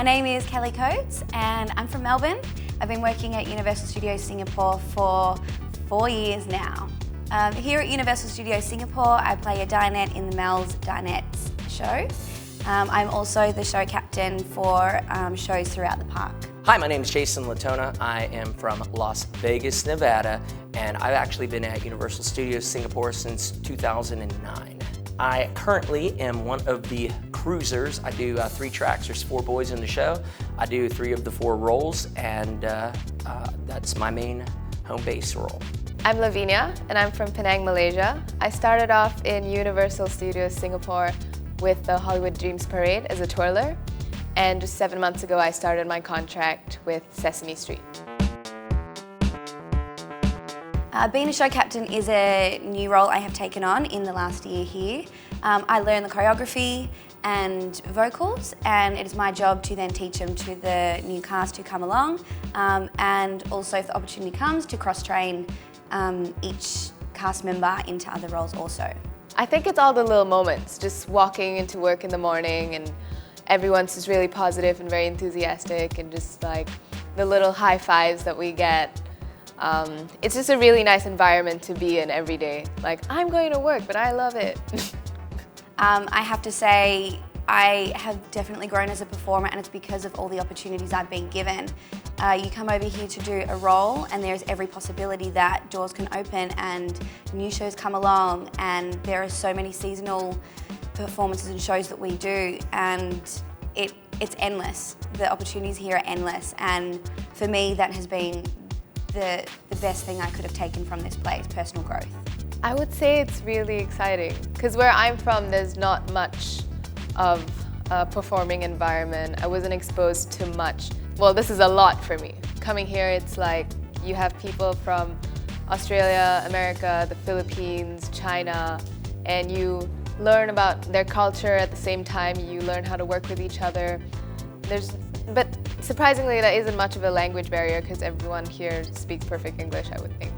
My name is Kelly Coates and I'm from Melbourne. I've been working at Universal Studios Singapore for 4 years now. Here at Universal Studios Singapore, I play a dinette in the Mel's Dinettes show. I'm also the show captain for shows throughout the park. Hi, my name is Jason Latona. I am from Las Vegas, Nevada, and I've actually been at Universal Studios Singapore since 2009. I currently am one of the cruisers. I do 3 tracks. There's 4 boys in the show. I do 3 of the 4 roles, and that's my main home base role. I'm Luvenia, and I'm from Penang, Malaysia. I started off in Universal Studios Singapore with the Hollywood Dreams Parade as a twirler, and just 7 months ago I started my contract with Sesame Street. Being a show captain is a new role I have taken on in the last year here. I learn the choreography and vocals, and it is my job to then teach them to the new cast who come along, and also if the opportunity comes to cross-train each cast member into other roles also. I think it's all the little moments, just walking into work in the morning and everyone's just really positive and very enthusiastic, and just like the little high fives that we get. It's just a really nice environment to be in every day. Like, I'm going to work, but I love it. I have to say, I have definitely grown as a performer, and it's because of all the opportunities I've been given. You come over here to do a role and there's every possibility that doors can open and new shows come along, and there are so many seasonal performances and shows that we do, and it's endless. The opportunities here are endless, and for me that has been the best thing I could have taken from this place, personal growth. I would say it's really exciting, because where I'm from there's not much of a performing environment. I wasn't exposed to much. Well, this is a lot for me. Coming here, it's like you have people from Australia, America, the Philippines, China, and you learn about their culture at the same time. You learn how to work with each other. But surprisingly, there isn't much of a language barrier because everyone here speaks perfect English, I would think.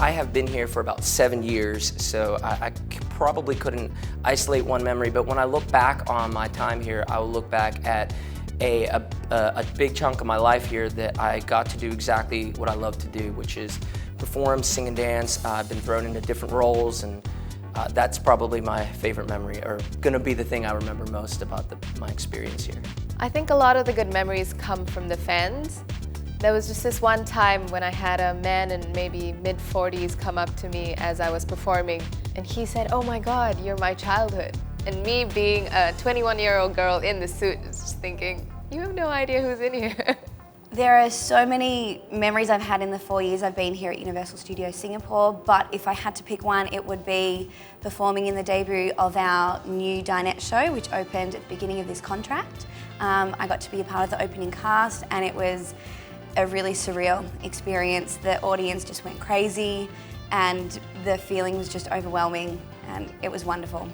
I have been here for about 7 years, so I probably couldn't isolate one memory, but when I look back on my time here, I will look back at a big chunk of my life here that I got to do exactly what I love to do, which is perform, sing and dance. I've been thrown into different roles, and that's probably my favorite memory, or gonna be the thing I remember most about my experience here. I think a lot of the good memories come from the fans. There was just this one time when I had a man in maybe mid-40s come up to me as I was performing, and he said, "Oh my God, you're my childhood." And me being a 21-year-old girl in the suit, was just thinking, you have no idea who's in here. There are so many memories I've had in the 4 years I've been here at Universal Studios Singapore, but if I had to pick one, it would be performing in the debut of our new dinette show, which opened at the beginning of this contract. I got to be a part of the opening cast, and it was a really surreal experience. The audience just went crazy, and the feeling was just overwhelming, and it was wonderful.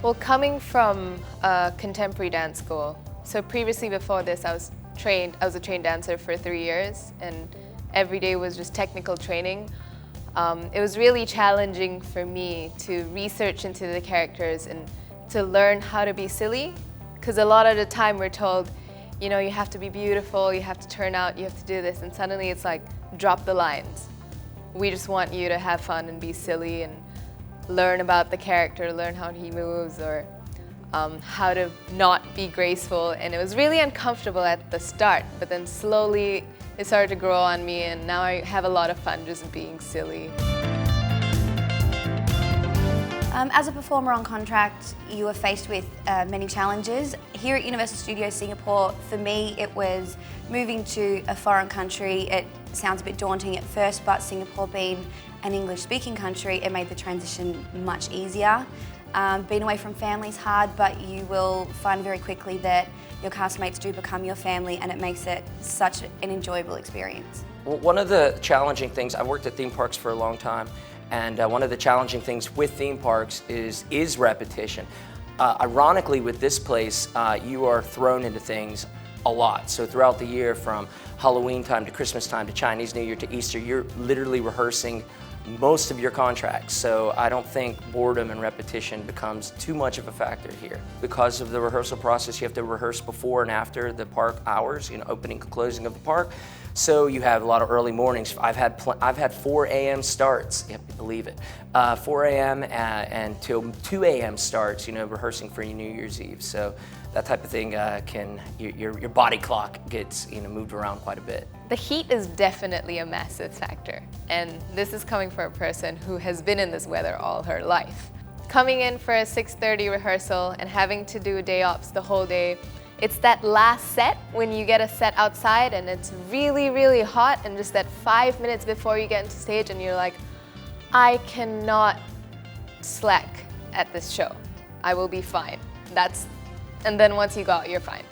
Well, coming from a contemporary dance school, so previously before this I was a trained dancer for 3 years, and every day was just technical training. It was really challenging for me to research into the characters and to learn how to be silly, because a lot of the time we're told, you know, you have to be beautiful, you have to turn out, you have to do this, and suddenly it's like, drop the lines. We just want you to have fun and be silly and learn about the character, learn how he moves, or how to not be graceful. And it was really uncomfortable at the start, but then slowly it started to grow on me, and now I have a lot of fun just being silly. As a performer on contract, you are faced with many challenges. Here at Universal Studios Singapore, for me, it was moving to a foreign country. It sounds a bit daunting at first, but Singapore being an English-speaking country, it made the transition much easier. Being away from family is hard, but you will find very quickly that your castmates do become your family, and it makes it such an enjoyable experience. Well, one of the challenging things, I worked at theme parks for a long time, and one of the challenging things with theme parks is repetition. Ironically, with this place, you are thrown into things a lot. So throughout the year, from Halloween time to Christmas time to Chinese New Year to Easter, you're literally rehearsing most of your contracts. So I don't think boredom and repetition becomes too much of a factor here. Because of the rehearsal process, you have to rehearse before and after the park hours, opening and closing of the park. So you have a lot of early mornings. I've had 4 a.m. starts, you have to believe it. 4 a.m. and till 2 a.m. starts, rehearsing for your New Year's Eve. So that type of thing your body clock gets moved around quite a bit. The heat is definitely a massive factor, and this is coming from a person who has been in this weather all her life. Coming in for a 6:30 rehearsal and having to do day ops the whole day, it's that last set when you get a set outside and it's really, really hot, and just that 5 minutes before you get into stage and you're like, I cannot slack at this show. I will be fine. And then once you go out, you're fine.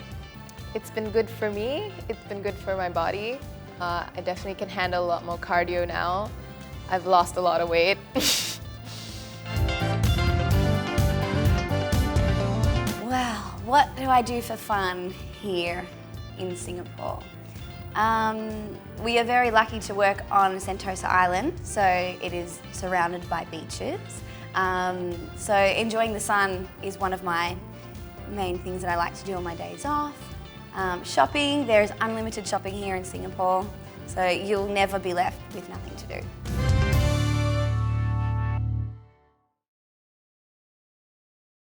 It's been good for me. It's been good for my body. I definitely can handle a lot more cardio now. I've lost a lot of weight. Well, what do I do for fun here in Singapore? We are very lucky to work on Sentosa Island, so it is surrounded by beaches. So enjoying the sun is one of my main things that I like to do on my days off. Shopping, there's unlimited shopping here in Singapore, so you'll never be left with nothing to do.